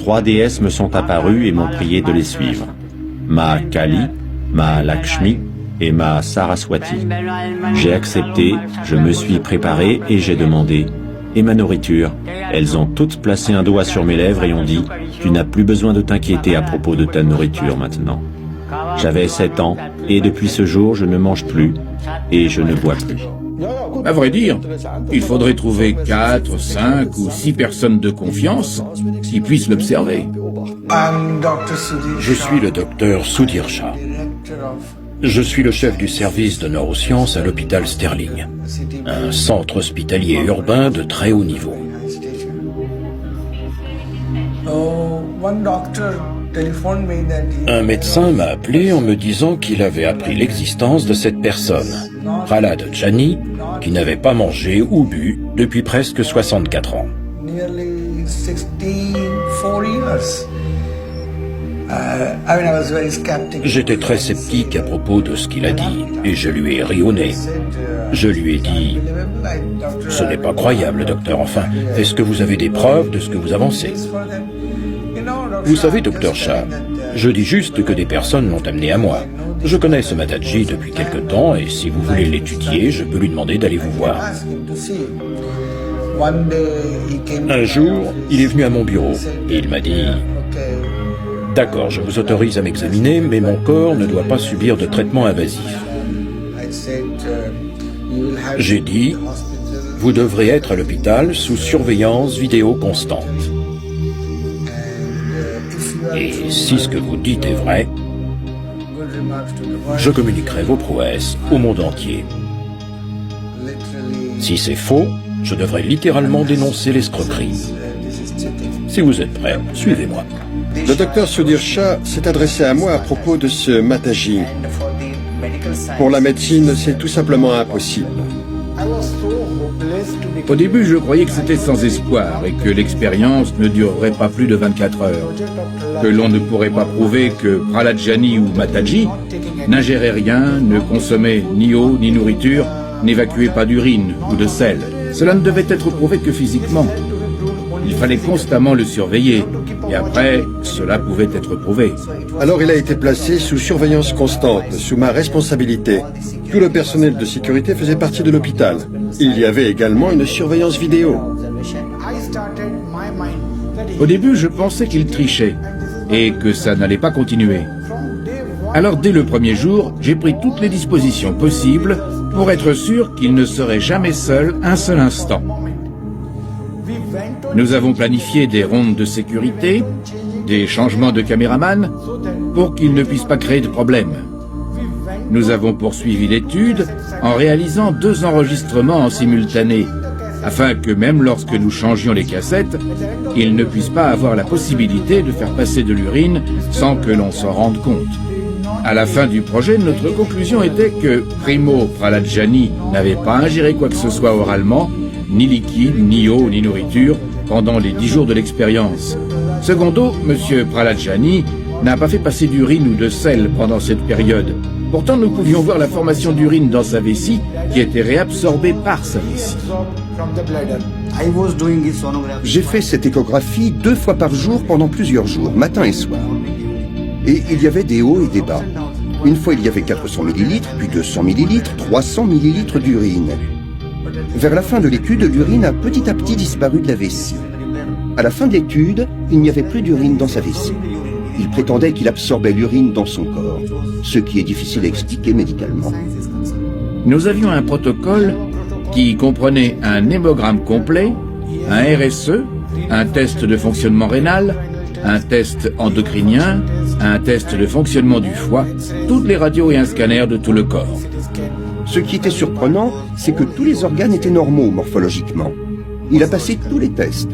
3 déesses me sont apparues et m'ont prié de les suivre. Ma Kali, Ma Lakshmi et Ma Saraswati. J'ai accepté, je me suis préparé et j'ai demandé. Et ma nourriture? Elles ont toutes placé un doigt sur mes lèvres et ont dit « Tu n'as plus besoin de t'inquiéter à propos de ta nourriture maintenant. » J'avais 7 ans et depuis ce jour, je ne mange plus et je ne bois plus. À vrai dire, il faudrait trouver 4, 5 ou 6 personnes de confiance qui puissent l'observer. Je suis le docteur Sudhir Shah. Je suis le chef du service de neurosciences à l'hôpital Sterling, un centre hospitalier urbain de très haut niveau. Un médecin m'a appelé en me disant qu'il avait appris l'existence de cette personne, Prahlad Jani, qui n'avait pas mangé ou bu depuis presque 64 ans. J'étais très sceptique à propos de ce qu'il a dit et je lui ai ri au nez. Je lui ai dit « Ce n'est pas croyable, docteur, enfin, est-ce que vous avez des preuves de ce que vous avancez ?» Vous savez, docteur Shah, je dis juste que des personnes l'ont amené à moi. Je connais ce Mataji depuis quelque temps et si vous voulez l'étudier, je peux lui demander d'aller vous voir. Un jour, il est venu à mon bureau et il m'a dit « D'accord, je vous autorise à m'examiner, mais mon corps ne doit pas subir de traitement invasif. » J'ai dit « Vous devrez être à l'hôpital sous surveillance vidéo constante. Et si ce que vous dites est vrai, je communiquerai vos prouesses au monde entier. Si c'est faux, je devrais littéralement dénoncer l'escroquerie. Si vous êtes prêts, suivez-moi. » Le docteur Sudhir Shah s'est adressé à moi à propos de ce Mataji. Pour la médecine, c'est tout simplement impossible. Au début, je croyais que c'était sans espoir et que l'expérience ne durerait pas plus de 24 heures. Que l'on ne pourrait pas prouver que Prahlad Jani ou Mataji n'ingérait rien, ne consommait ni eau ni nourriture, n'évacuait pas d'urine ou de sel. Cela ne devait être prouvé que physiquement. Il fallait constamment le surveiller, et après, cela pouvait être prouvé. Alors il a été placé sous surveillance constante, sous ma responsabilité. Tout le personnel de sécurité faisait partie de l'hôpital. Il y avait également une surveillance vidéo. Au début, je pensais qu'il trichait, et que ça n'allait pas continuer. Alors dès le premier jour, j'ai pris toutes les dispositions possibles pour être sûr qu'il ne serait jamais seul un seul instant. Nous avons planifié des rondes de sécurité, des changements de caméraman, pour qu'ils ne puissent pas créer de problème. Nous avons poursuivi l'étude en réalisant 2 enregistrements en simultané, afin que même lorsque nous changions les cassettes, ils ne puissent pas avoir la possibilité de faire passer de l'urine sans que l'on s'en rende compte. À la fin du projet, notre conclusion était que Primo Prahlad Jani n'avait pas ingéré quoi que ce soit oralement, ni liquide, ni eau, ni nourriture, pendant les 10 jours de l'expérience. Secondo, M. Prahlad Jani n'a pas fait passer d'urine ou de sel pendant cette période. Pourtant, nous pouvions voir la formation d'urine dans sa vessie qui était réabsorbée par sa vessie. J'ai fait cette échographie 2 fois par jour pendant plusieurs jours, matin et soir. Et il y avait des hauts et des bas. Une fois, il y avait 400 ml, puis 200 ml, 300 ml d'urine. Vers la fin de l'étude, l'urine a petit à petit disparu de la vessie. À la fin de l'étude, il n'y avait plus d'urine dans sa vessie. Il prétendait qu'il absorbait l'urine dans son corps, ce qui est difficile à expliquer médicalement. Nous avions un protocole qui comprenait un hémogramme complet, un RSE, un test de fonctionnement rénal, un test endocrinien, un test de fonctionnement du foie, toutes les radios et un scanner de tout le corps. Ce qui était surprenant, c'est que tous les organes étaient normaux morphologiquement. Il a passé tous les tests.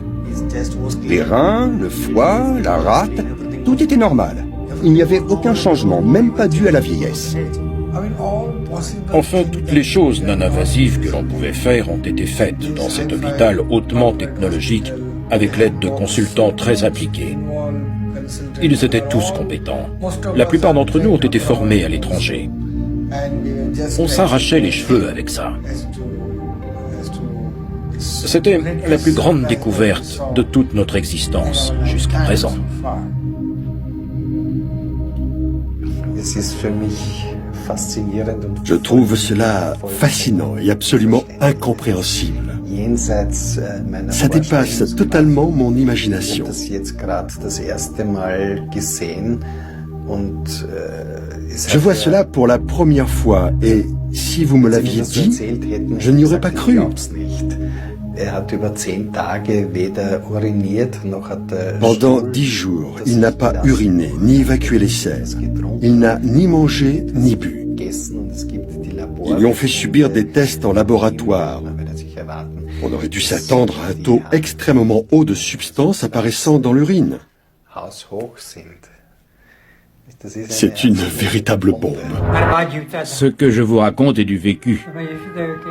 Les reins, le foie, la rate, tout était normal. Il n'y avait aucun changement, même pas dû à la vieillesse. Enfin, toutes les choses non invasives que l'on pouvait faire ont été faites dans cet hôpital hautement technologique avec l'aide de consultants très impliqués. Ils étaient tous compétents. La plupart d'entre nous ont été formés à l'étranger. On s'arrachait les cheveux avec ça. C'était la plus grande découverte de toute notre existence jusqu'à présent. Je trouve cela fascinant et absolument incompréhensible. Ça dépasse totalement mon imagination. Je vois cela pour la première fois et si vous me l'aviez dit, je n'y aurais pas cru. Pendant 10 jours, il n'a pas uriné, ni évacué les selles. Il n'a ni mangé, ni bu. Ils lui ont fait subir des tests en laboratoire. On aurait dû s'attendre à un taux extrêmement haut de substances apparaissant dans l'urine. C'est une véritable bombe. Ce que je vous raconte est du vécu.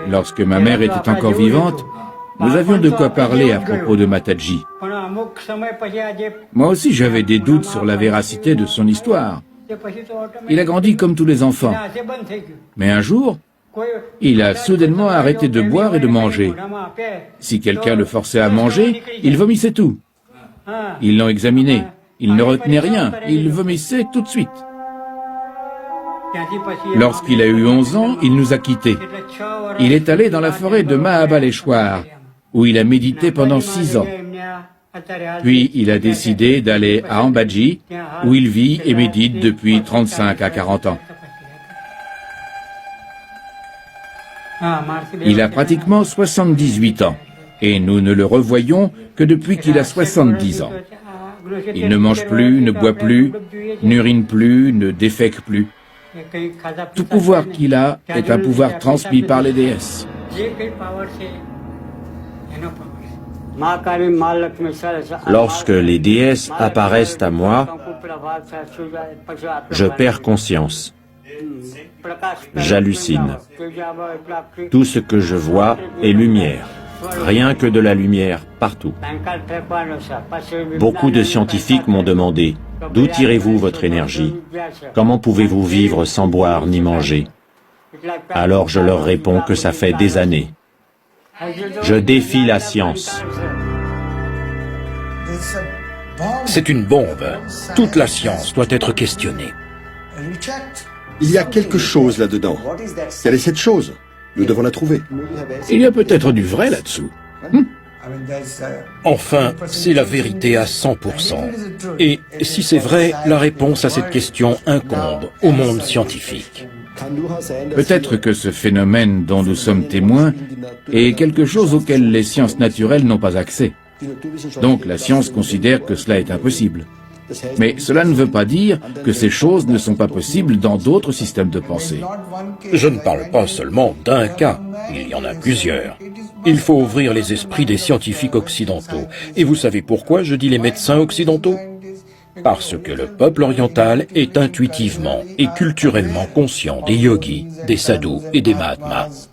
Lorsque ma mère était encore vivante, nous avions de quoi parler à propos de Mataji. Moi aussi j'avais des doutes sur la véracité de son histoire. Il a grandi comme tous les enfants. Mais un jour, il a soudainement arrêté de boire et de manger. Si quelqu'un le forçait à manger, il vomissait tout. Ils l'ont examiné. Il ne retenait rien. Il vomissait tout de suite. Lorsqu'il a eu 11 ans, il nous a quittés. Il est allé dans la forêt de Mahabaleshwar, où il a médité pendant 6 ans. Puis il a décidé d'aller à Ambaji, où il vit et médite depuis 35 à 40 ans. Il a pratiquement 78 ans, et nous ne le revoyons que depuis qu'il a 70 ans. Il ne mange plus, ne boit plus, n'urine plus, ne défèque plus. Tout pouvoir qu'il a est un pouvoir transmis par les déesses. Lorsque les déesses apparaissent à moi, je perds conscience. J'hallucine. Tout ce que je vois est lumière. Rien que de la lumière partout. Beaucoup de scientifiques m'ont demandé « D'où tirez-vous votre énergie? Comment pouvez-vous vivre sans boire ni manger ?» Alors je leur réponds que ça fait des années. Je défie la science. C'est une bombe. Toute la science doit être questionnée. Il y a quelque chose là-dedans. Quelle est cette chose? Nous devons la trouver. Il y a peut-être du vrai là-dessous. Enfin, c'est la vérité à 100%. Et si c'est vrai, la réponse à cette question incombe au monde scientifique. Peut-être que ce phénomène dont nous sommes témoins est quelque chose auquel les sciences naturelles n'ont pas accès. Donc la science considère que cela est impossible. Mais cela ne veut pas dire que ces choses ne sont pas possibles dans d'autres systèmes de pensée. Je ne parle pas seulement d'un cas, il y en a plusieurs. Il faut ouvrir les esprits des scientifiques occidentaux. Et vous savez pourquoi je dis les médecins occidentaux? Parce que le peuple oriental est intuitivement et culturellement conscient des yogis, des sadhus et des mahatmas.